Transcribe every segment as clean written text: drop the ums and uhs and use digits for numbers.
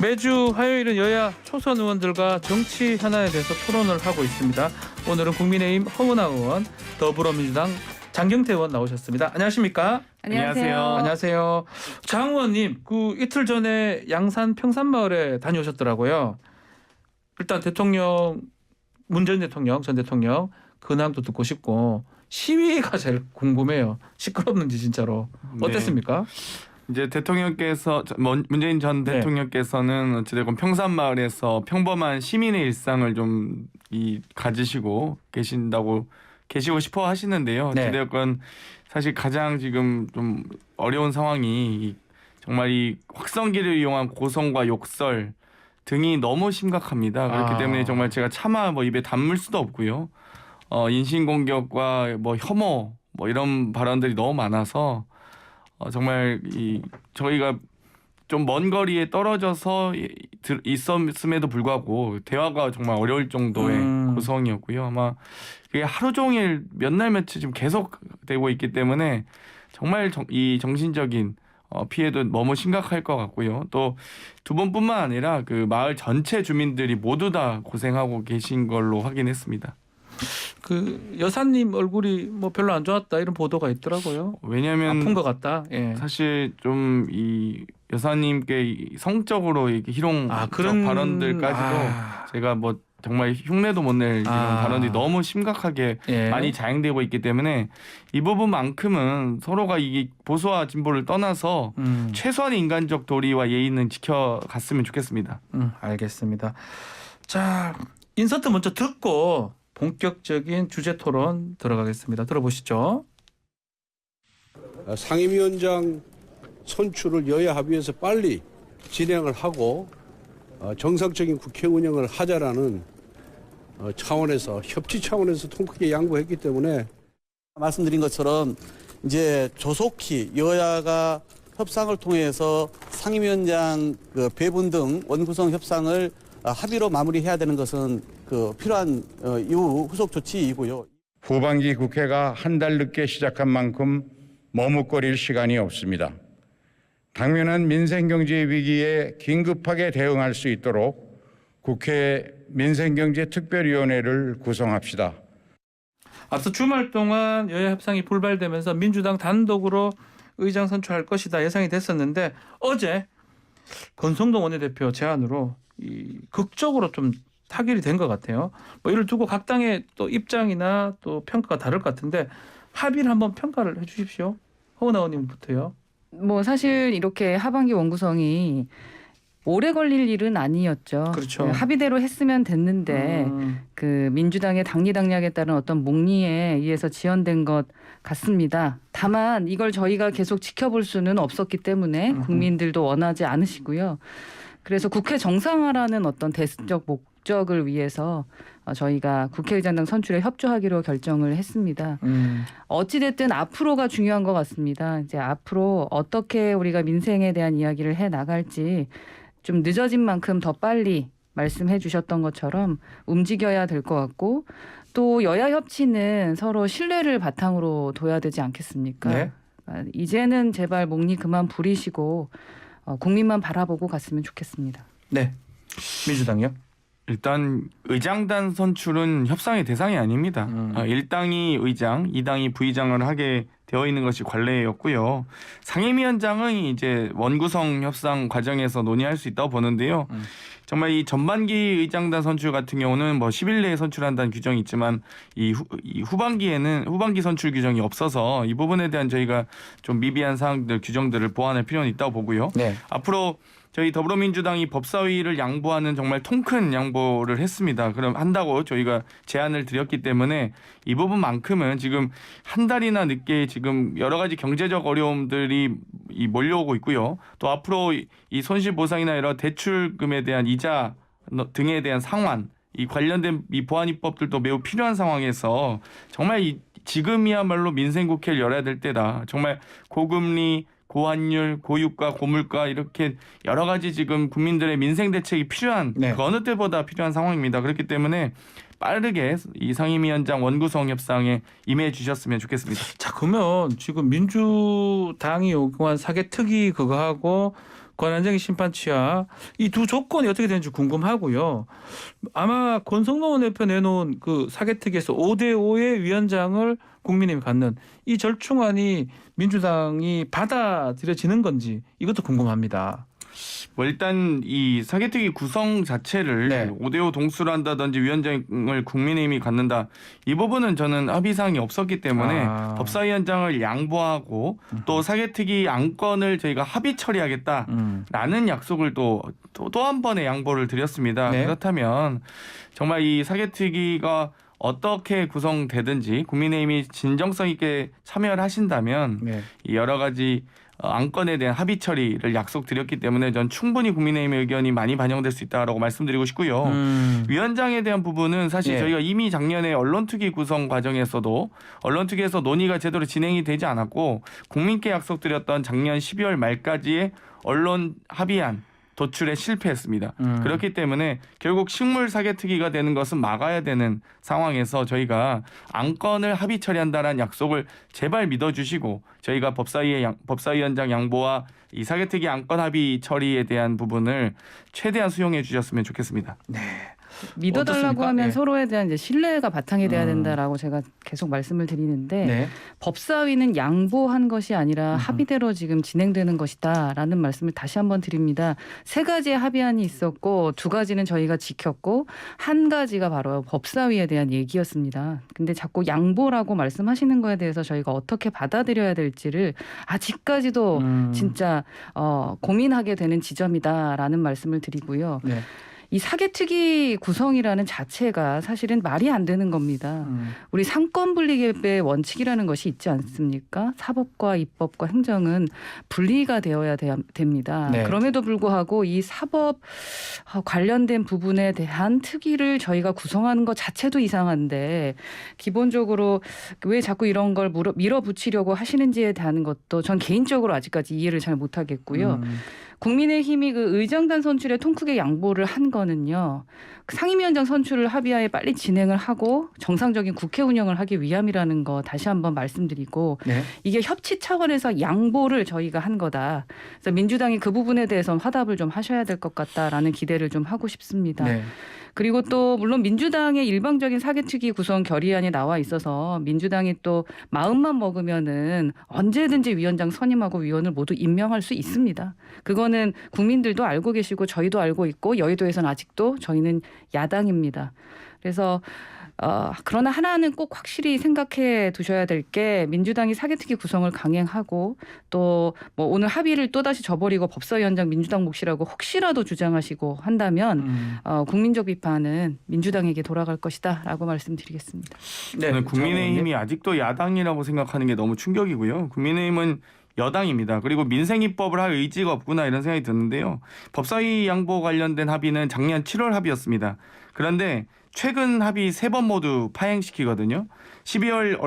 매주 화요일은 여야 초선 의원들과 정치 현안에 대해서 토론을 하고 있습니다. 오늘은 국민의힘 허은하 의원, 더불어민주당 장경태 의원 나오셨습니다. 안녕하십니까? 안녕하세요. 안녕하세요. 장 의원님, 이틀 전에 양산 평산마을에 다녀오셨더라고요. 일단 문 전 대통령 근황도 듣고 싶고 시위가 제일 궁금해요. 시끄럽는지 진짜로. 어땠습니까? 이제 문재인 전 대통령께서는 어찌됐건 평산마을에서 평범한 시민의 일상을 좀 가지시고 계시고 싶어 하시는데요. 네. 어찌됐건 사실 가장 지금 좀 어려운 상황이 정말 이 확성기를 이용한 고성과 욕설 등이 너무 심각합니다. 그렇기 때문에 정말 제가 차마 입에 담을 수도 없고요. 인신공격과 혐오 이런 발언들이 너무 많아서 정말 저희가 좀 먼 거리에 떨어져서 있었음에도 불구하고 대화가 정말 어려울 정도의 고성이었고요. 아마 그게 하루 종일 몇 날 며칠 지금 계속되고 있기 때문에 정말 이 정신적인 피해도 너무 심각할 것 같고요. 또 두 번뿐만 아니라 그 마을 전체 주민들이 모두 다 고생하고 계신 걸로 확인했습니다. 여사님 얼굴이 별로 안 좋았다 이런 보도가 있더라고요. 왜냐하면 아픈 것 같다. 예. 사실 좀 이 여사님께 성적으로 이렇게 희롱적 그런 발언들까지도 제가 정말 흉내도 못 낼 이런 발언들이 너무 심각하게 많이 자행되고 있기 때문에 이 부분만큼은 서로가 이 보수와 진보를 떠나서 최소한의 인간적 도리와 예의는 지켜갔으면 좋겠습니다. 알겠습니다. 자, 인서트 먼저 듣고 본격적인 주제 토론 들어가겠습니다. 들어보시죠. 상임위원장 선출을 여야 합의해서 빨리 진행을 하고 정상적인 국회 운영을 하자라는 차원에서 협치 차원에서 통크게 양보했기 때문에 말씀드린 것처럼 이제 조속히 여야가 협상을 통해서 상임위원장 배분 등 원구성 협상을 합의로 마무리해야 되는 것은 필요한 이후 후속 조치이고요. 후반기 국회가 한 달 늦게 시작한 만큼 머뭇거릴 시간이 없습니다. 당면한 민생경제 위기에 긴급하게 대응할 수 있도록 국회 민생경제특별위원회를 구성합시다. 앞서 주말 동안 여야 협상이 불발되면서 민주당 단독으로 의장 선출할 것이다 예상이 됐었는데 어제 권성동 원내대표 제안으로 극적으로 좀 타결이 된 것 같아요. 이를 두고 각 당의 또 입장이나 또 평가가 다를 것 같은데 합의를 한번 평가를 해주십시오. 허은하 의원님부터요. 사실 이렇게 하반기 원구성이 오래 걸릴 일은 아니었죠. 그렇죠. 합의대로 했으면 됐는데 민주당의 당리당략에 따른 어떤 목리에 의해서 지연된 것 같습니다. 다만 이걸 저희가 계속 지켜볼 수는 없었기 때문에 국민들도 원하지 않으시고요. 그래서 국회 정상화라는 어떤 대승적 목적을 위해서 저희가 국회의장당 선출에 협조하기로 결정을 했습니다. 어찌됐든 앞으로가 중요한 것 같습니다. 이제 앞으로 어떻게 우리가 민생에 대한 이야기를 해 나갈지 좀 늦어진 만큼 더 빨리 말씀해 주셨던 것처럼 움직여야 될 것 같고 또 여야 협치는 서로 신뢰를 바탕으로 둬야 되지 않겠습니까? 네. 이제는 제발 목리 그만 부리시고 국민만 바라보고 갔으면 좋겠습니다. 네. 민주당이요? 일단 의장단 선출은 협상의 대상이 아닙니다. 1당이 의장, 2당이 부의장을 하게 되어 있는 것이 관례였고요. 상임위원장은 이제 원구성 협상 과정에서 논의할 수 있다고 보는데요. 정말 이 전반기 의장단 선출 같은 경우는 10일 내에 선출한다는 규정이 있지만 이 후반기 선출 규정이 없어서 이 부분에 대한 저희가 좀 미비한 사항들 규정들을 보완할 필요는 있다고 보고요. 네. 앞으로 저희 더불어민주당이 법사위를 양보하는 정말 통큰 양보를 했습니다. 그럼 한다고 저희가 제안을 드렸기 때문에 이 부분만큼은 지금 한 달이나 늦게 지금 여러 가지 경제적 어려움들이 몰려오고 있고요. 또 앞으로 이 손실보상이나 여러 대출금에 대한 이자 등에 대한 상환, 이 관련된 이 보완 입법들도 매우 필요한 상황에서 정말 지금이야말로 민생국회를 열어야 될 때다. 정말 고금리, 고환율, 고유가, 고물가 이렇게 여러 가지 지금 국민들의 민생 대책이 필요한 그 어느 때보다 필요한 상황입니다. 그렇기 때문에 빠르게 이 상임위원장 원구성 협상에 임해 주셨으면 좋겠습니다. 자, 그러면 지금 민주당이 요구한 사개특위 그거하고 권한쟁의 심판 취하 이 두 조건이 어떻게 되는지 궁금하고요. 아마 권성동 원내대표 내놓은 그 사개특위에서 5대5의 위원장을 국민의힘이 갖는 이 절충안이 민주당이 받아들여지는 건지 이것도 궁금합니다. 뭐 일단 이 사개특위 구성 자체를 네. 5대5 동수로 한다든지 위원장을 국민의힘이 갖는다. 이 부분은 저는 합의사항이 없었기 때문에 법사위원장을 양보하고 또 사개특위 안건을 저희가 합의 처리하겠다라는 약속을 또 한 번의 양보를 드렸습니다. 네. 그렇다면 정말 이 사개특위가 어떻게 구성되든지 국민의힘이 진정성 있게 참여를 하신다면 네. 이 여러 가지 안건에 대한 합의 처리를 약속드렸기 때문에 전 충분히 국민의힘의 의견이 많이 반영될 수 있다라고 말씀드리고 싶고요. 위원장에 대한 부분은 사실 예. 저희가 이미 작년에 언론특위 구성 과정에서도 언론특위에서 논의가 제대로 진행이 되지 않았고 국민께 약속드렸던 작년 12월 말까지의 언론 합의안 도출에 실패했습니다. 그렇기 때문에 결국 식물 사개특위가 되는 것은 막아야 되는 상황에서 저희가 안건을 합의 처리한다는 약속을 제발 믿어주시고 저희가 법사위원장 양보와 이 사개특위 안건 합의 처리에 대한 부분을 최대한 수용해 주셨으면 좋겠습니다. 믿어달라고 어떻습니까? 하면 예. 서로에 대한 이제 신뢰가 바탕이 돼야 된다라고 제가 계속 말씀을 드리는데 네. 법사위는 양보한 것이 아니라 합의대로 지금 진행되는 것이다라는 말씀을 다시 한번 드립니다. 3가지의 합의안이 있었고 2가지는 저희가 지켰고 1가지가 바로 법사위에 대한 얘기였습니다. 근데 자꾸 양보라고 말씀하시는 거에 대해서 저희가 어떻게 받아들여야 될지를 아직까지도 진짜 고민하게 되는 지점이다라는 말씀을 드리고요. 네. 이 사개특위 구성이라는 자체가 사실은 말이 안 되는 겁니다. 우리 상권 분립의 원칙이라는 것이 있지 않습니까? 사법과 입법과 행정은 분리가 되어야 됩니다. 네. 그럼에도 불구하고 이 사법 관련된 부분에 대한 특위를 저희가 구성하는 것 자체도 이상한데 기본적으로 왜 자꾸 이런 걸 밀어붙이려고 하시는지에 대한 것도 전 개인적으로 아직까지 이해를 잘 못하겠고요. 국민의힘이 그 의장단 선출에 통 크게 양보를 한 거는요. 상임위원장 선출을 합의하에 빨리 진행을 하고 정상적인 국회 운영을 하기 위함이라는 거 다시 한번 말씀드리고 네. 이게 협치 차원에서 양보를 저희가 한 거다. 그래서 민주당이 그 부분에 대해서는 화답을 좀 하셔야 될 것 같다라는 기대를 좀 하고 싶습니다. 네. 그리고 또 물론 민주당의 일방적인 사개특위 구성 결의안이 나와 있어서 민주당이 또 마음만 먹으면은 언제든지 위원장 선임하고 위원을 모두 임명할 수 있습니다. 그거는 국민들도 알고 계시고 저희도 알고 있고 여의도에서는 아직도 저희는 야당입니다. 그래서 그러나 하나는 꼭 확실히 생각해 두셔야 될 게 민주당이 사개특위 구성을 강행하고 또 뭐 오늘 합의를 또다시 저버리고 법사위원장 민주당 몫이라고 혹시라도 주장하시고 한다면 국민적 비판은 민주당에게 돌아갈 것이다라고 말씀드리겠습니다. 네. 저는 국민의힘이 아직도 야당이라고 생각하는 게 너무 충격이고요. 국민의힘은 여당입니다. 그리고 민생입법을 할 의지가 없구나 이런 생각이 드는데요. 법사위 양보 관련된 합의는 작년 7월 합의였습니다. 그런데 최근 합의 3번 모두 파행시키거든요. 12월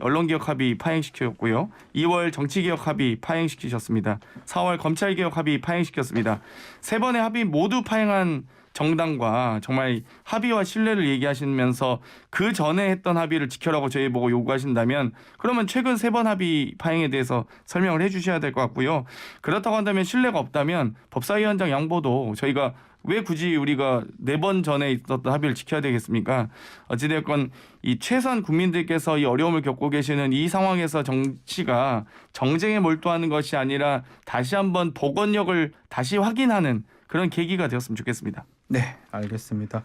언론개혁 합의 파행시켰고요. 2월 정치개혁 합의 파행시키셨습니다. 4월 검찰개혁 합의 파행시켰습니다. 3번의 합의 모두 파행한 정당과 정말 합의와 신뢰를 얘기하시면서 그 전에 했던 합의를 지켜라고 저희 보고 요구하신다면 그러면 최근 3번 합의 파행에 대해서 설명을 해 주셔야 될 것 같고요. 그렇다고 한다면 신뢰가 없다면 법사위원장 양보도 저희가 왜 굳이 우리가 4번 전에 있었던 합의를 지켜야 되겠습니까? 어찌됐건 이 최선 국민들께서 이 어려움을 겪고 계시는 이 상황에서 정치가 정쟁에 몰두하는 것이 아니라 다시 한번 복원력을 다시 확인하는 그런 계기가 되었으면 좋겠습니다. 네, 알겠습니다.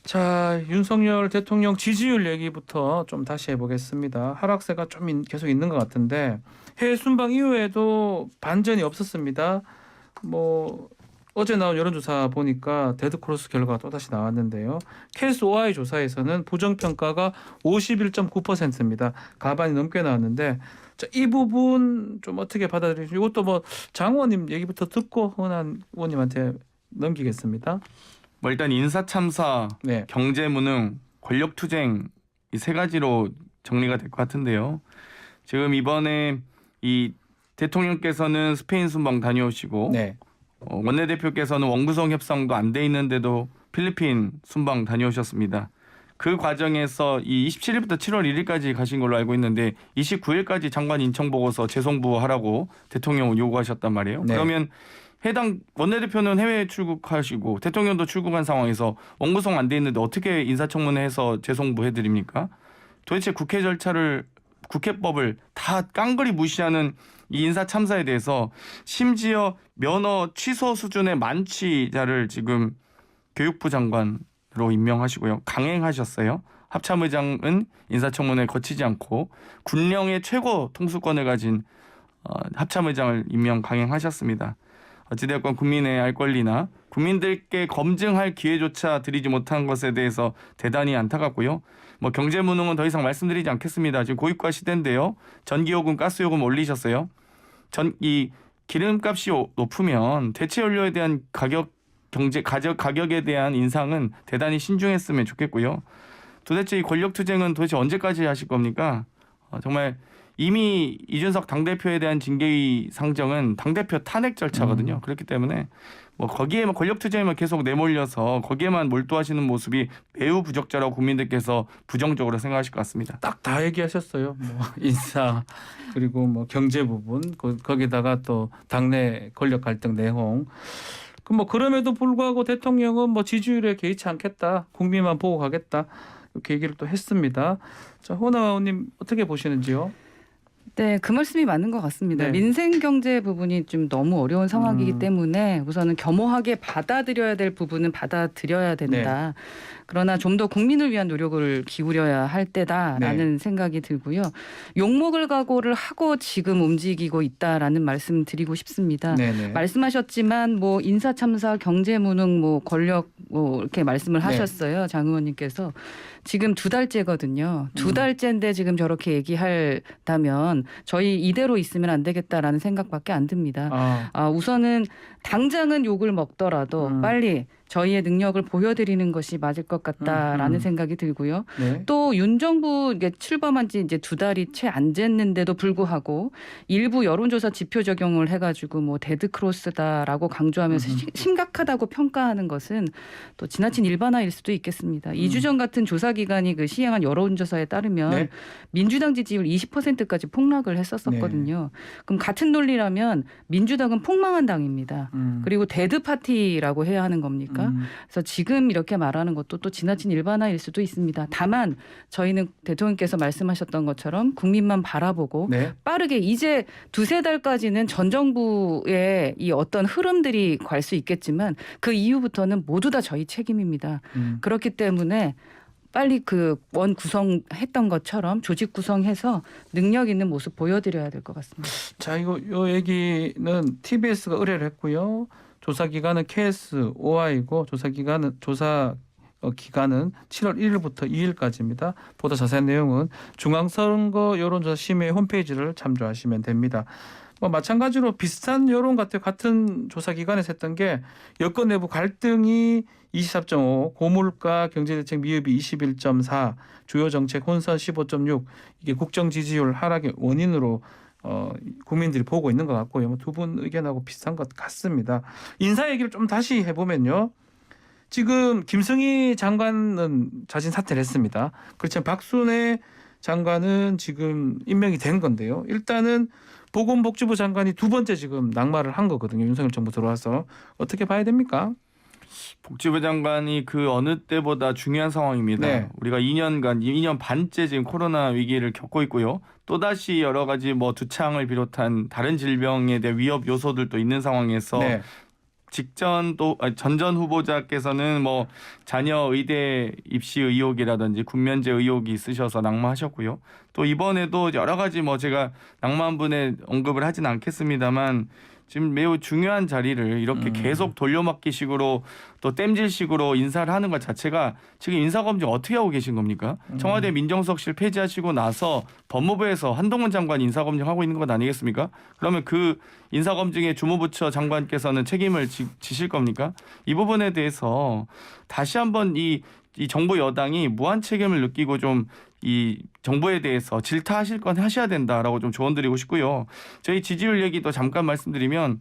자, 윤석열 대통령 지지율 얘기부터 좀 다시 해보겠습니다. 하락세가 좀 계속 있는 것 같은데 해외 순방 이후에도 반전이 없었습니다. 뭐 어제 나온 여론조사 보니까 데드크로스 결과가 또다시 나왔는데요. 켈스 OI 조사에서는 부정평가가 51.9%입니다. 가반이 넘게 나왔는데 자, 이 부분 좀 어떻게 받아들이시고 이것도 뭐 장 의원님 얘기부터 듣고 허은한 의원님한테 넘기겠습니다. 뭐 일단 인사참사, 네. 경제무능, 권력투쟁 이 3가지로 정리가 될 것 같은데요. 지금 이번에 이 대통령께서는 스페인 순방 다녀오시고 네. 원내대표께서는 원구성 협상도 안 돼 있는데도 필리핀 순방 다녀오셨습니다. 그 과정에서 이 27일부터 7월 1일까지 가신 걸로 알고 있는데 29일까지 장관 인청 보고서 재송부하라고 대통령은 요구하셨단 말이에요. 네. 그러면 해당 원내대표는 해외 출국하시고 대통령도 출국한 상황에서 원구성 안 돼 있는데 어떻게 인사청문회해서 재송부해드립니까? 도대체 국회 절차를 국회법을 다 깡그리 무시하는 이 인사 참사에 대해서 심지어 면허 취소 수준의 만취자를 지금 교육부 장관으로 임명하시고요. 강행하셨어요. 합참의장은 인사청문회 거치지 않고 군령의 최고 통수권을 가진 합참의장을 임명 강행하셨습니다. 어찌되었건 국민의 알 권리나 국민들께 검증할 기회조차 드리지 못한 것에 대해서 대단히 안타깝고요. 뭐 경제 무능은 더 이상 말씀드리지 않겠습니다. 지금 고유가 시대인데요. 전기요금, 가스요금 올리셨어요. 이 기름값이 높으면 대체 연료에 대한 가격에 대한 인상은 대단히 신중했으면 좋겠고요. 도대체 이 권력투쟁은 도대체 언제까지 하실 겁니까? 정말 이미 이준석 당대표에 대한 징계위 상정은 당대표 탄핵 절차거든요. 그렇기 때문에 뭐 거기에만 권력투쟁에만 계속 내몰려서 거기에만 몰두하시는 모습이 매우 부적절하고 국민들께서 부정적으로 생각하실 것 같습니다. 딱 다 얘기하셨어요. 뭐 인사 그리고 뭐 경제 부분 거기다가 또 당내 권력 갈등 내용. 뭐 그럼에도 불구하고 대통령은 뭐 지지율에 개의치 않겠다. 국민만 보고 가겠다. 이렇게 얘기를 또 했습니다. 자, 호나 의원님 어떻게 보시는지요? 네, 그 말씀이 맞는 것 같습니다. 네. 민생 경제 부분이 좀 너무 어려운 상황이기 때문에 우선은 겸허하게 받아들여야 될 부분은 받아들여야 된다. 그러나 좀 더 국민을 위한 노력을 기울여야 할 때다라는 생각이 들고요. 욕먹을 각오를 하고 지금 움직이고 있다라는 말씀 드리고 싶습니다. 네네. 말씀하셨지만 뭐 인사 참사, 경제 무능, 뭐 권력 뭐 이렇게 말씀을 하셨어요. 장 의원님께서 지금 2달째거든요. 2달째인데 지금 저렇게 얘기한다면 저희 이대로 있으면 안 되겠다라는 생각밖에 안 듭니다. 우선은 당장은 욕을 먹더라도 빨리 저희의 능력을 보여드리는 것이 맞을 것 같다라는 생각이 들고요. 네. 또 윤 정부 출범한 지 이제 2달이 채 안 됐는데도 불구하고 일부 여론조사 지표 적용을 해가지고 뭐 데드크로스다라고 강조하면서 심각하다고 평가하는 것은 또 지나친 일반화일 수도 있겠습니다. 2주 전 같은 조사기관이 그 시행한 여론조사에 따르면 민주당 지지율 20%까지 폭락을 했었거든요. 그럼 같은 논리라면 민주당은 폭망한 당입니다. 그리고 데드 파티라고 해야 하는 겁니까? 그래서 지금 이렇게 말하는 것도 또 지나친 일반화일 수도 있습니다. 다만 저희는 대통령께서 말씀하셨던 것처럼 국민만 바라보고 빠르게 이제 2-3달까지는 전 정부의 이 어떤 흐름들이 갈 수 있겠지만 그 이후부터는 모두 다 저희 책임입니다. 그렇기 때문에 빨리 그 원 구성했던 것처럼 조직 구성해서 능력 있는 모습 보여드려야 될 것 같습니다. 자, 요 얘기는 TBS가 의뢰를 했고요. 조사 기간은 KS OI고 조사 기간은 7월 1일부터 2일까지입니다. 보다 자세한 내용은 중앙선거 여론조사 심의 홈페이지를 참조하시면 됩니다. 뭐 마찬가지로 비슷한 여론 같아요. 같은 조사 기관에서 했던 게 여권 내부 갈등이 24.5, 고물가 경제대책 미흡이 21.4, 주요 정책 혼선 15.6 이게 국정 지지율 하락의 원인으로 국민들이 보고 있는 것 같고요. 두 분 의견하고 비슷한 것 같습니다. 인사 얘기를 좀 다시 해보면요. 지금 김승희 장관은 자진 사퇴를 했습니다. 그렇지만 박순애 장관은 지금 임명이 된 건데요. 일단은 보건복지부 장관이 2번째 지금 낙마를 한 거거든요. 윤석열 정부 들어와서. 어떻게 봐야 됩니까? 복지부 장관이 그 어느 때보다 중요한 상황입니다. 우리가 2년 반째 지금 코로나 위기를 겪고 있고요. 또다시 여러 가지 뭐 두창을 비롯한 다른 질병에 대한 위협 요소들도 있는 상황에서 전전 후보자께서는 뭐 자녀 의대 입시 의혹이라든지 군면제 의혹이 있으셔서 낙마하셨고요. 또 이번에도 여러 가지 뭐 제가 낙마한 분의 언급을 하진 않겠습니다만 지금 매우 중요한 자리를 이렇게 계속 돌려막기식으로 또 땜질식으로 인사를 하는 것 자체가 지금 인사검증 어떻게 하고 계신 겁니까? 청와대 민정수석실 폐지하시고 나서 법무부에서 한동훈 장관 인사검증하고 있는 것 아니겠습니까? 그러면 그 인사검증의 주무부처 장관께서는 책임을 지실 겁니까? 이 부분에 대해서 다시 한번 이 정부 여당이 무한 책임을 느끼고 좀 이 정부에 대해서 질타하실 건 하셔야 된다라고 좀 조언드리고 싶고요. 저희 지지율 얘기도 잠깐 말씀드리면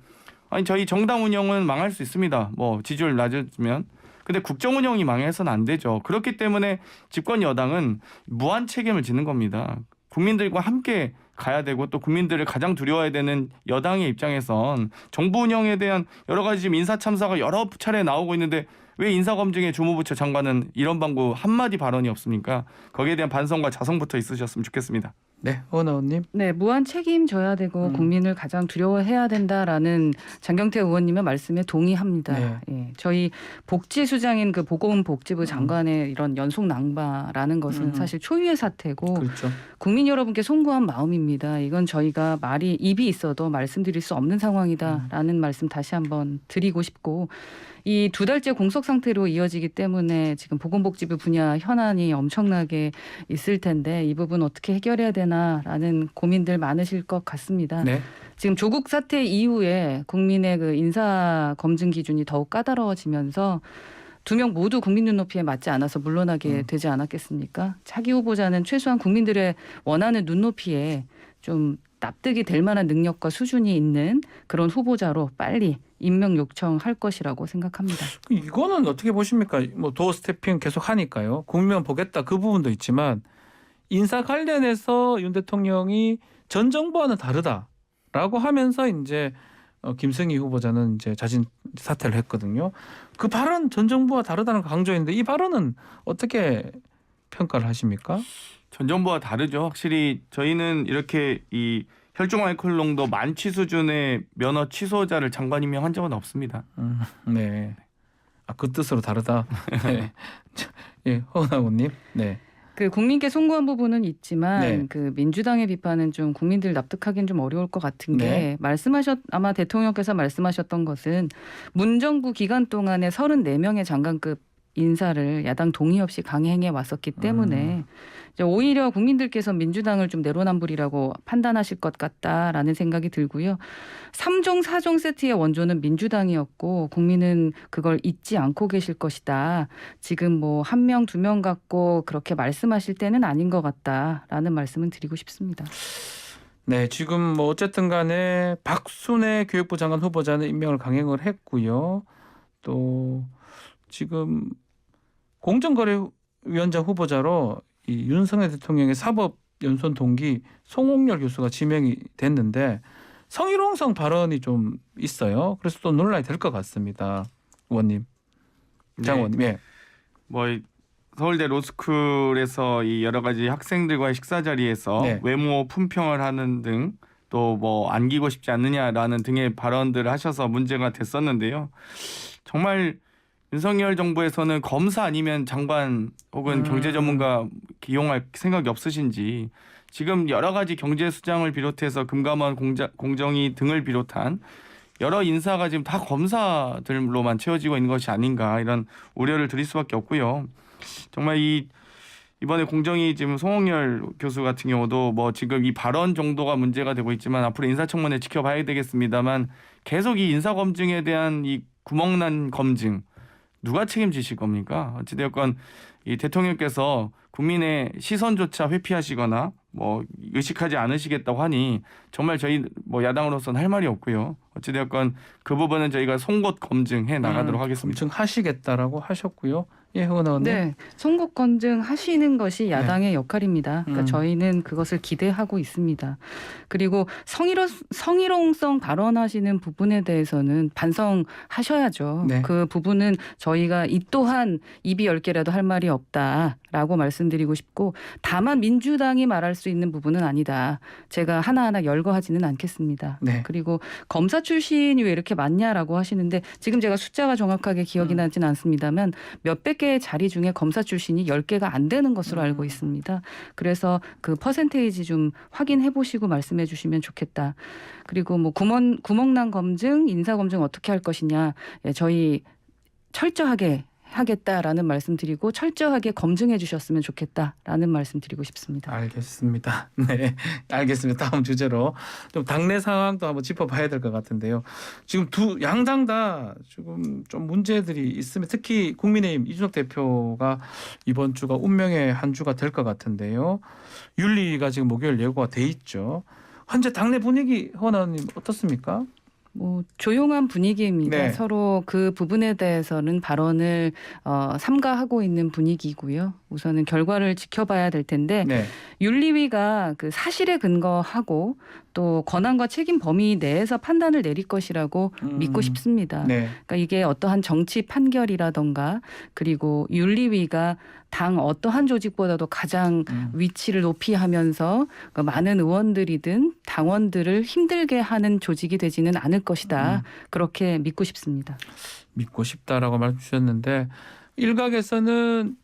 저희 정당 운영은 망할 수 있습니다. 뭐 지지율 낮으면 근데 국정 운영이 망해서는 안 되죠. 그렇기 때문에 집권 여당은 무한 책임을 지는 겁니다. 국민들과 함께 가야 되고 또 국민들을 가장 두려워해야 되는 여당의 입장에선 정부 운영에 대한 여러 가지 지금 인사 참사가 여러 차례 나오고 있는데 왜 인사검증의 주무부처 장관은 이런 방구 한마디 발언이 없습니까? 거기에 대한 반성과 자성부터 있으셨으면 좋겠습니다. 네, 허나원님. 네, 무한 책임져야 되고 국민을 가장 두려워해야 된다라는 장경태 의원님의 말씀에 동의합니다. 네. 예, 저희 복지수장인 그 보건복지부 장관의 이런 연속 낭바라는 것은 사실 초유의 사태고 그렇죠. 국민 여러분께 송구한 마음입니다. 이건 저희가 입이 있어도 말씀드릴 수 없는 상황이다라는 말씀 다시 한번 드리고 싶고 이 2달째 공석 상태로 이어지기 때문에 지금 보건복지부 분야 현안이 엄청나게 있을 텐데 이 부분 어떻게 해결해야 되나라는 고민들 많으실 것 같습니다. 네. 지금 조국 사태 이후에 국민의 그 인사 검증 기준이 더욱 까다로워지면서 2명 모두 국민 눈높이에 맞지 않아서 물러나게 되지 않았겠습니까? 차기 후보자는 최소한 국민들의 원하는 눈높이에 좀 납득이 될 만한 능력과 수준이 있는 그런 후보자로 빨리 임명 요청할 것이라고 생각합니다. 이거는 어떻게 보십니까? 뭐 도어 스태핑 계속 하니까요. 국면 보겠다 그 부분도 있지만 인사 관련해서 윤 대통령이 전 정부와는 다르다라고 하면서 이제 김승희 후보자는 이제 자진 사퇴를 했거든요. 그 발언 전 정부와 다르다는 거 강조했는데 이 발언은 어떻게 평가를 하십니까? 전 정부와 다르죠. 확실히 저희는 이렇게 이 혈중 알코올 농도 만취 수준의 면허 취소자를 장관 임명한 적은 없습니다. 네. 아, 그 뜻으로 다르다. 네. 예, 허은하고님. 네. 그 국민께 송구한 부분은 있지만 네. 그 민주당의 비판은 좀 국민들 납득하기는 좀 어려울 것 같은 게 네. 아마 대통령께서 말씀하셨던 것은 문정부 기간 동안에 34명의 장관급 인사를 야당 동의 없이 강행해 왔었기 때문에 이제 오히려 국민들께서 민주당을 좀 내로남불이라고 판단하실 것 같다라는 생각이 들고요. 3종 4종 세트의 원조는 민주당이었고 국민은 그걸 잊지 않고 계실 것이다. 지금 뭐 1명, 2명 갖고 그렇게 말씀하실 때는 아닌 것 같다라는 말씀은 드리고 싶습니다. 네, 지금 뭐 어쨌든 간에 박순애 교육부 장관 후보자는 임명을 강행을 했고요. 또 지금 공정거래위원장 후보자로 이 윤석열 대통령의 사법연수원 동기 송홍열 교수가 지명이 됐는데 성희롱성 발언이 좀 있어요. 그래서 또 논란이 될 것 같습니다. 의원님, 장 의원님. 예. 뭐 서울대 로스쿨에서 이 여러 가지 학생들과의 식사 자리에서 네. 외모 품평을 하는 등 또 뭐 안기고 싶지 않느냐라는 등의 발언들을 하셔서 문제가 됐었는데요. 정말 윤석열 정부에서는 검사 아니면 장관 혹은 경제 전문가 기용할 생각이 없으신지 지금 여러 가지 경제 수장을 비롯해서 금감원 공정위 등을 비롯한 여러 인사가 지금 다 검사들로만 채워지고 있는 것이 아닌가 이런 우려를 드릴 수밖에 없고요. 정말 이번에 공정위 지금 송홍열 교수 같은 경우도 뭐 지금 이 발언 정도가 문제가 되고 있지만 앞으로 인사청문회 지켜봐야 되겠습니다만 계속 이 인사검증에 대한 이 구멍난 검증 누가 책임지실 겁니까? 어찌되었건 이 대통령께서 국민의 시선조차 회피하시거나 뭐 의식하지 않으시겠다고 하니 정말 저희 뭐 야당으로서는 할 말이 없고요. 어찌되었건 그 부분은 저희가 송곳 검증해 나가도록 하겠습니다. 검증하시겠다라고 하셨고요. 예, 허은 의원님. 네, 송곳 검증하시는 것이 야당의 역할입니다. 그러니까 저희는 그것을 기대하고 있습니다. 그리고 성희롱성 발언하시는 부분에 대해서는 반성하셔야죠. 네. 그 부분은 저희가 이 또한 입이 10개라도 할 말이 없다라고 말씀드리고 싶고 다만 민주당이 말할 수 있는 부분은 아니다. 제가 하나하나 열거하지는 않겠습니다. 네. 그리고 검사 출신이 왜 이렇게 많냐라고 하시는데 지금 제가 숫자가 정확하게 기억이 나지는 않습니다만 몇백 개의 자리 중에 검사 출신이 10개가 안 되는 것으로 알고 있습니다. 그래서 그 퍼센테이지 좀 확인해 보시고 말씀해 주시면 좋겠다. 그리고 뭐 구멍난 검증, 인사 검증 어떻게 할 것이냐. 예, 저희 철저하게 하겠다라는 말씀드리고 철저하게 검증해 주셨으면 좋겠다라는 말씀드리고 싶습니다. 알겠습니다. 네, 알겠습니다. 다음 주제로 좀 당내 상황도 한번 짚어봐야 될 것 같은데요. 지금 양당 다 지금 좀 문제들이 있으면 특히 국민의힘 이준석 대표가 이번 주가 운명의 한 주가 될 것 같은데요. 윤리가 지금 목요일 예고가 돼 있죠. 현재 당내 분위기 허은 의원님 어떻습니까? 뭐 조용한 분위기입니다. 네. 서로 그 부분에 대해서는 발언을 삼가하고 있는 분위기고요. 우선은 결과를 지켜봐야 될 텐데 네. 윤리위가 그 사실에 근거하고 또 권한과 책임 범위 내에서 판단을 내릴 것이라고 믿고 싶습니다. 네. 그러니까 이게 어떠한 정치 판결이라던가 그리고 윤리위가 당 어떠한 조직보다도 가장 위치를 높이 하면서 그 많은 의원들이든 당원들을 힘들게 하는 조직이 되지는 않을 것이다. 그렇게 믿고 싶습니다. 믿고 싶다라고 말씀 주셨는데 일각에서는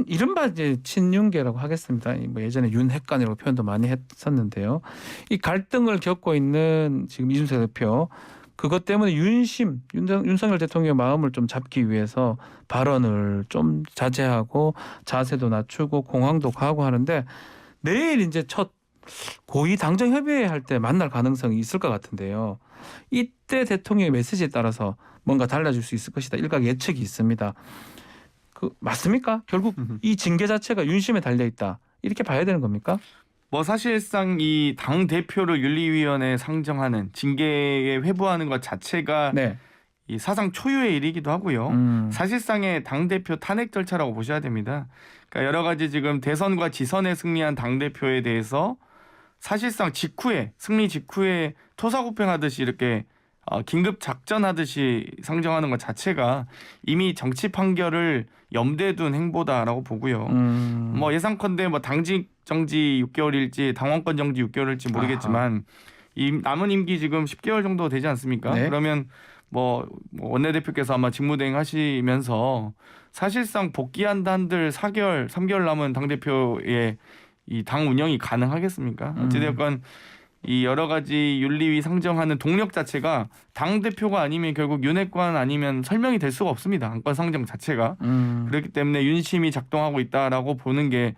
이른바 이제 친윤계라고 하겠습니다. 뭐 예전에 윤핵관이라고 표현도 많이 했었는데요. 이 갈등을 겪고 있는 지금 이준석 대표 그것 때문에 윤석열 대통령의 마음을 좀 잡기 위해서 발언을 좀 자제하고 자세도 낮추고 공황도 가고 하는데 내일 이제 첫 고위 당정 협의회 할 때 만날 가능성이 있을 것 같은데요. 이때 대통령의 메시지에 따라서 뭔가 달라질 수 있을 것이다. 일각 예측이 있습니다. 그 맞습니까? 결국 이 징계 자체가 윤심에 달려 있다. 이렇게 봐야 되는 겁니까? 뭐 사실상 이 당 대표를 윤리위원회에 상정하는 징계에 회부하는 것 자체가 네. 이 사상 초유의 일이기도 하고요. 사실상의 당 대표 탄핵 절차라고 보셔야 됩니다. 그러니까 여러 가지 지금 대선과 지선에 승리한 당 대표에 대해서 사실상 승리 직후에 토사구팽하듯이 이렇게 긴급 작전하듯이 상정하는 것 자체가 이미 정치 판결을 염두에 둔 행보다라고 보고요. 뭐 예상컨대 뭐 당직 정지 6개월일지 당원권 정지 6개월일지 모르겠지만 이 남은 임기 지금 10개월 정도 되지 않습니까? 네. 그러면 뭐 원내대표께서 아마 직무대행 하시면서 사실상 복귀한다 한들 4개월, 3개월 남은 당대표의 이 당 운영이 가능하겠습니까? 어찌되었건 이 여러 가지 윤리위 상정하는 동력 자체가 당 대표가 아니면 결국 윤핵관 아니면 설명이 될 수가 없습니다. 안건 상정 자체가 그렇기 때문에 윤심이 작동하고 있다라고 보는 게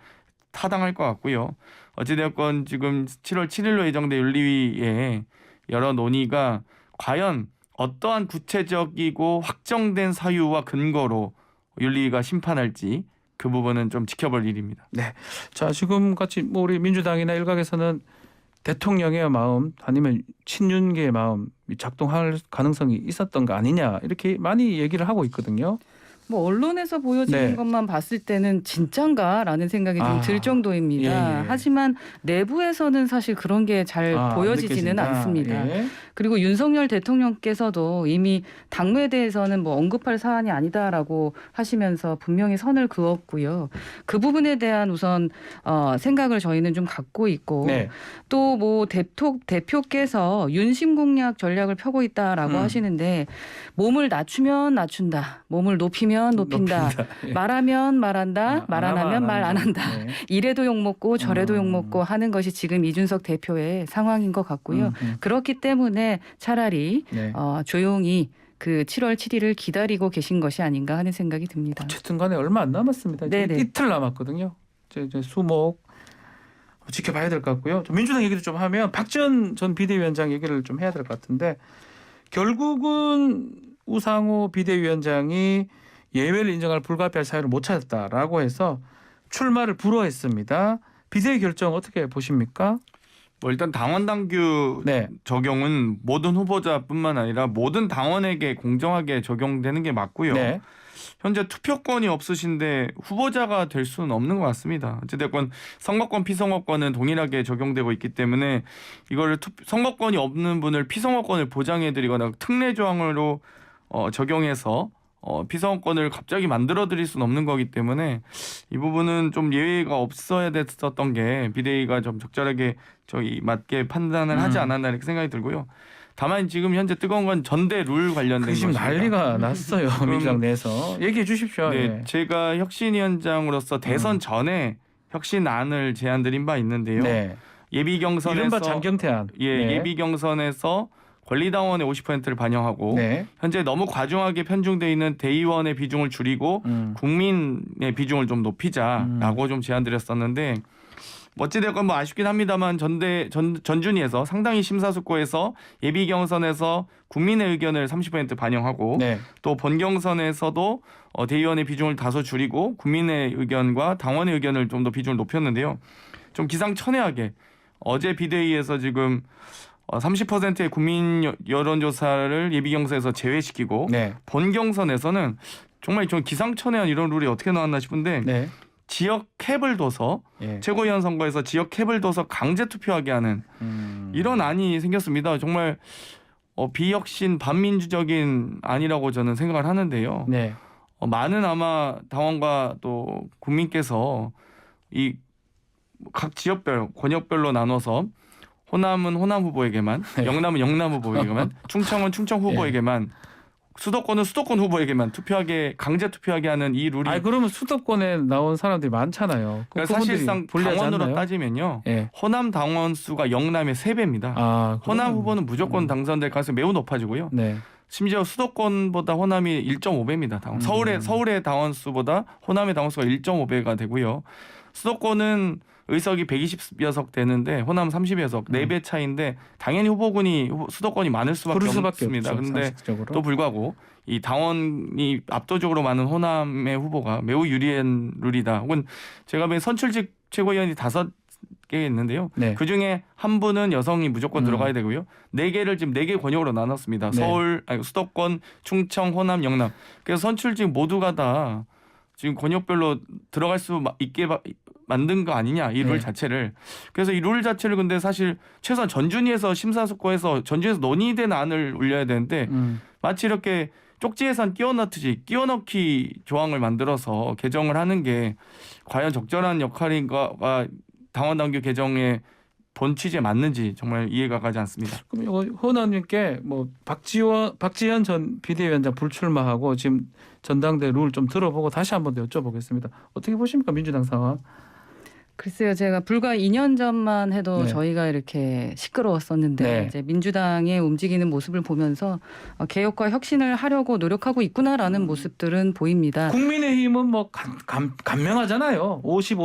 타당할 것 같고요. 어찌되었건 지금 7월 7일로 예정된 윤리위의 여러 논의가 과연 어떠한 구체적이고 확정된 사유와 근거로 윤리위가 심판할지 그 부분은 좀 지켜볼 일입니다. 네. 자, 지금 같이 뭐 우리 민주당이나 일각에서는 대통령의 마음 아니면 친윤계의 마음 작동할 가능성이 있었던 거 아니냐 이렇게 많이 얘기를 하고 있거든요. 뭐 언론에서 보여지는 네. 것만 봤을 때는 진짠가라는 생각이 좀 들 정도입니다. 예. 하지만 내부에서는 사실 그런 게 잘 보여지지는 느껴진다. 않습니다. 예. 그리고 윤석열 대통령께서도 이미 당무에 대해서는 뭐 언급할 사안이 아니다라고 하시면서 분명히 선을 그었고요. 그 부분에 대한 우선 생각을 저희는 좀 갖고 있고 네. 또 뭐 대표께서 윤심 공략 전략을 펴고 있다라고 하시는데 몸을 낮추면 낮춘다. 몸을 높이면 높인다. 예. 말하면 말한다. 말 안 하면 말 안 한다. 네. 이래도 욕먹고 저래도 욕먹고 하는 것이 지금 이준석 대표의 상황인 것 같고요. 그렇기 때문에 차라리 네. 조용히 그 7월 7일을 기다리고 계신 것이 아닌가 하는 생각이 듭니다. 어쨌든 간에 얼마 안 남았습니다. 이제 네네. 이틀 남았거든요. 이제 수목 지켜봐야 될 것 같고요. 좀 민주당 얘기를 좀 하면 박지원 전 비대위원장 얘기를 좀 해야 될 것 같은데 결국은 우상호 비대위원장이 예외를 인정할 불가피할 사유를 못 찾았다라고 해서 출마를 불허했습니다. 비대위 결정 어떻게 보십니까? 뭐 일단 당원 당규 네. 적용은 모든 후보자뿐만 아니라 모든 당원에게 공정하게 적용되는 게 맞고요. 네. 현재 투표권이 없으신데 후보자가 될 수는 없는 것 같습니다. 어찌됐건 선거권, 피선거권은 동일하게 적용되고 있기 때문에 이거를 선거권이 없는 분을 피선거권을 보장해드리거나 특례 조항으로 적용해서 피선거권을 갑자기 만들어드릴 수는 없는 거기 때문에 이 부분은 좀 예외가 없어야 됐었던 게 비대위가 좀 적절하게 맞게 판단을 하지 않았나 이렇게 생각이 들고요. 다만 지금 현재 뜨거운 건 전대 룰 관련된 지금 것입니다. 난리가 났어요. 민주당 내에서. 얘기해 주십시오. 네, 예. 제가 혁신위원장으로서 대선 전에 혁신안을 제안드린 바 있는데요. 네. 예비 경선에서 이른바 장경태안. 네. 예비 경선에서 권리당원의 50%를 반영하고 네. 현재 너무 과중하게 편중돼 있는 대의원의 비중을 줄이고 국민의 비중을 좀 높이자라고 좀 제안드렸었는데 어찌됐건 뭐 아쉽긴 합니다만 전준위에서 상당히 심사숙고해서 예비 경선에서 국민의 의견을 30% 반영하고 네. 또 본경선에서도 대의원의 비중을 다소 줄이고 국민의 의견과 당원의 의견을 좀 더 비중을 높였는데요. 좀 기상천외하게 어제 비대위에서 지금 30%의 국민 여론조사를 예비경선에서 제외시키고 네. 본경선에서는 정말 좀 기상천외한 이런 룰이 어떻게 나왔나 싶은데 네. 지역 캡을 둬서 예. 최고위원 선거에서 지역 캡을 둬서 강제 투표하게 하는 이런 안이 생겼습니다. 정말 비혁신 반민주적인 안이라고 저는 생각을 하는데요. 네. 많은 아마 당원과 또 국민께서 이 각 지역별 권역별로 나눠서 호남은 호남 후보에게만, 네. 영남은 영남 후보에게만, 충청은 충청 후보에게만, 수도권은 수도권 후보에게만 강제 투표하게 하는 이 룰이 아니 그러면 수도권에 나온 사람들이 많잖아요. 그러니까 사실상 불리하지 당원으로 않나요? 따지면요. 예. 호남 당원 수가 영남의 3배입니다. 아, 호남 그러면- 후보는 무조건 당선될 가능성이 매우 높아지고요. 네. 심지어 수도권보다 호남이 1.5배입니다. 서울의 당원 수보다 호남의 당원 수가 1.5배가 되고요. 수도권은 의석이 120여석 되는데 호남 30여석 4배 차이인데 당연히 수도권이 많을 그럴 수밖에 없습니다. 없죠. 그런데 상식적으로. 또 불구하고 이 당원이 압도적으로 많은 호남의 후보가 매우 유리한 룰이다. 혹은 제가 보기엔 선출직 최고위원이 5개 있는데요. 네. 그중에 한 분은 여성이 무조건 들어가야 되고요. 4개를 지금 4개 권역으로 나눴습니다. 네. 수도권, 충청, 호남, 영남. 그래서 선출직 모두가 다 지금 권역별로 들어갈 수 있게 만든 거 아니냐 이 룰 네. 자체를. 그래서 이 룰 자체를 근데 사실 최소한 전준위에서 심사숙고해서 전준위에서 논의된 안을 올려야 되는데 마치 이렇게 쪽지 예산 끼워넣기 조항을 만들어서 개정을 하는 게 과연 적절한 역할인가 당원 당규 개정의 본 취지에 맞는지 정말 이해가 가지 않습니다. 그럼 이거 호남님께 뭐 박지현 전 비대위원장 불출마하고 지금 전당대 룰 좀 들어보고 다시 한번 더 여쭤보겠습니다. 어떻게 보십니까 민주당 상황? 글쎄요, 제가 불과 2년 전만 해도 네. 저희가 이렇게 시끄러웠었는데 네. 이제 민주당의 움직이는 모습을 보면서 개혁과 혁신을 하려고 노력하고 있구나라는 모습들은 보입니다. 국민의힘은 뭐 간명하잖아요. 50.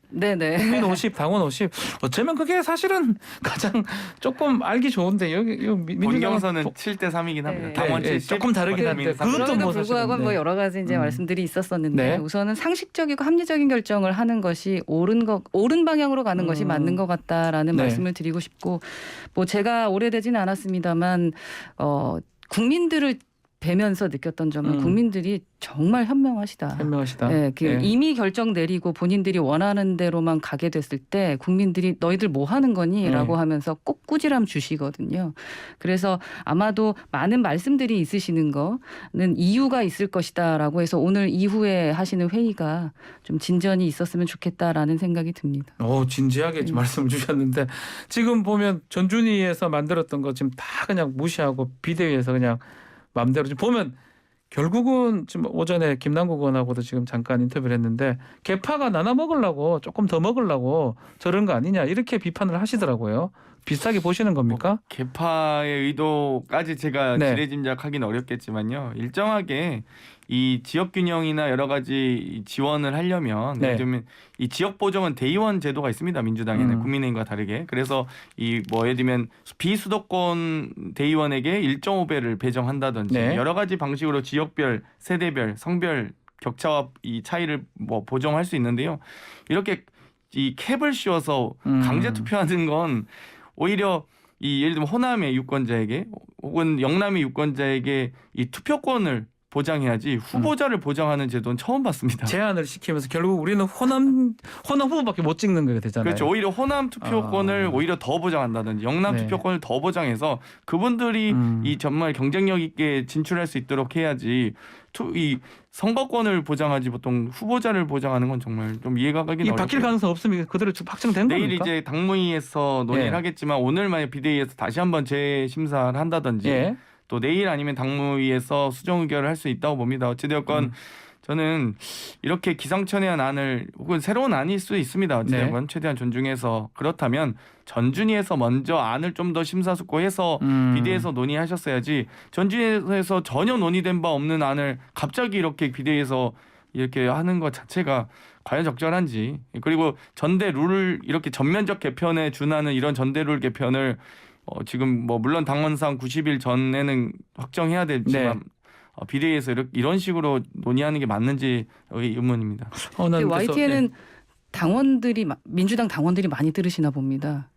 네네. 국민 50, 당원 50. 어쩌면 그게 사실은 가장 조금 알기 좋은데 여기 본경선은 민주당은 7대 3이긴 합니다. 네. 당원 예, 70, 조금 다르긴 한데 국민 30. 그것도 그럼에도 뭐 불구하고 사실은, 뭐 네. 여러 가지 이제 말씀들이 있었었는데 네. 우선은 상식적이고 합리적인 결정을 하는 것이 옳은 방향으로 가는 것이 맞는 것 같다라는 네. 말씀을 드리고 싶고 뭐 제가 오래되지는 않았습니다만 국민들을 뵈면서 느꼈던 점은 국민들이 정말 현명하시다. 현명하시다. 네, 예. 이미 결정 내리고 본인들이 원하는 대로만 가게 됐을 때 국민들이 너희들 뭐 하는 거니? 라고 하면서 꼭 꾸지람 주시거든요. 그래서 아마도 많은 말씀들이 있으시는 거는 이유가 있을 것이다 라고 해서 오늘 이후에 하시는 회의가 좀 진전이 있었으면 좋겠다라는 생각이 듭니다. 진지하게 좀 말씀을 주셨는데 지금 보면 전준위에서 만들었던 거 지금 다 그냥 무시하고 비대위에서 그냥 마음대로 지금 보면 결국은 지금 오전에 김남국 의원하고도 지금 잠깐 인터뷰를 했는데 개파가 나눠 먹으려고 조금 더 먹으려고 저런 거 아니냐 이렇게 비판을 하시더라고요. 비슷하게 보시는 겁니까? 개파의 의도까지 제가 네. 지레짐작하기는 어렵겠지만요. 일정하게 이 지역 균형이나 여러 가지 지원을 하려면 네. 예를 들면 이 지역 보정은 대의원 제도가 있습니다. 민주당에는 국민의힘과 다르게. 그래서 이 뭐 예를 들면 비수도권 대의원에게 1.5배를 배정한다든지 네. 여러 가지 방식으로 지역별, 세대별, 성별 격차와 이 차이를 뭐 보정할 수 있는데요. 이렇게 이 캡을 씌워서 강제 투표하는 건 오히려 이 예를 들면 호남의 유권자에게 혹은 영남의 유권자에게 이 투표권을 보장해야지 후보자를 보장하는 제도는 처음 봤습니다. 제한을 시키면서 결국 우리는 호남 후보밖에 못 찍는 거게 되잖아요. 그렇죠. 오히려 호남 투표권을 오히려 더 보장한다든지 영남 네. 투표권을 더 보장해서 그분들이 이 정말 경쟁력 있게 진출할 수 있도록 해야지 이 선거권을 보장하지 보통 후보자를 보장하는 건 정말 좀 이해가 가긴 이 어렵죠. 바뀔 가능성 없습니까? 그대로 확정된 내일 겁니까? 이제 당무위에서 논의를 예. 하겠지만 오늘 만약 비대위에서 다시 한번 재심사를 한다든지 예. 또 내일 아니면 당무위에서 수정 의결을 할 수 있다고 봅니다. 어찌되었건 저는 이렇게 기상천외한 안을 혹은 새로운 안일 수 있습니다. 어찌되건 최대한 존중해서 그렇다면 전준위에서 먼저 안을 좀 더 심사숙고해서 비대위에서 논의하셨어야지 전준위에서 전혀 논의된 바 없는 안을 갑자기 이렇게 비대위에서 이렇게 하는 것 자체가 과연 적절한지 그리고 전대 룰을 이렇게 전면적 개편에 준하는 이런 전대 룰 개편을 지금 뭐 물론 당원상 90일 전에는 확정해야 되지만 비대위에서 이런 식으로 논의하는 게 맞는지 의문입니다. 근데 YTN은 민주당 당원들이 많이 들으시나 봅니다.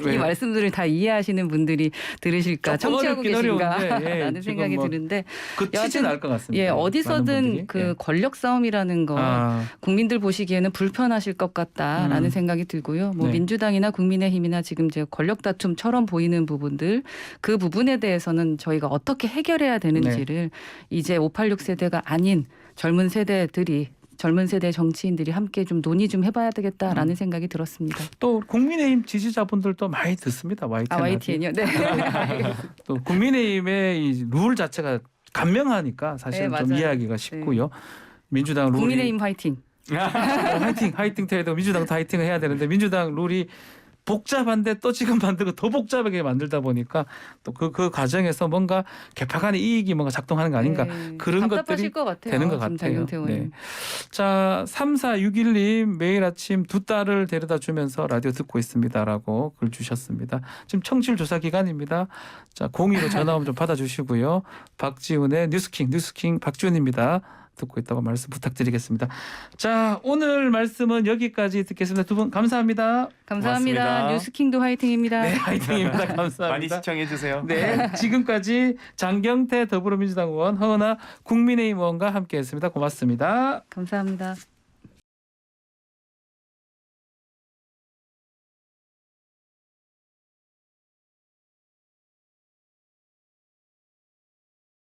이 왜요? 말씀들을 다 이해하시는 분들이 들으실까 조금 청취하고 어렵긴 계신가 어려운데, 예, 라는 지금 생각이 뭐 드는데 그 여하튼, 티는 알 것 같습니다. 예 많은 어디서든 분들이. 그 예. 권력 싸움이라는 거 아, 국민들 보시기에는 불편하실 것 같다라는 생각이 들고요. 뭐 네. 민주당이나 국민의힘이나 지금 이제 권력 다툼처럼 보이는 부분들 그 부분에 대해서는 저희가 어떻게 해결해야 되는지를 이제 586 세대가 아닌 젊은 세대들이 젊은 세대 정치인들이 함께 좀 논의 좀 해봐야 되겠다라는 생각이 들었습니다. 또 국민의힘 지지자분들도 많이 듣습니다. YTN. YTN이요. 네. 또 국민의힘의 이 룰 자체가 간명하니까 사실 네, 좀 맞아요. 이해하기가 쉽고요. 민주당 룰이 국민의힘 화이팅. 화이팅 태도 민주당도 화이팅을 해야 되는데 민주당 룰이 복잡한데 또 지금 만들고 더 복잡하게 만들다 보니까 또 그 과정에서 뭔가 개파간의 이익이 뭔가 작동하는 거 아닌가 네. 그런 답답하실 것들이 것 같아요. 되는 것 지금 같아요. 장경태 의원님. 네. 자, 3461님 매일 아침 두 딸을 데려다 주면서 라디오 듣고 있습니다라고 글 주셨습니다. 지금 청취율 조사 기간입니다. 자, 02로 전화 한번 좀 받아주시고요. 박지훈의 뉴스킹 박지훈입니다. 듣고 있다고 말씀 부탁드리겠습니다. 자, 오늘 말씀은 여기까지 듣겠습니다. 두 분 감사합니다. 감사합니다. 고맙습니다. 뉴스킹도 화이팅입니다. 네, 화이팅입니다. 감사합니다. 많이 시청해 주세요. 네, 지금까지 장경태 더불어민주당 의원, 허은하 국민의힘 의원과 함께했습니다. 고맙습니다. 감사합니다.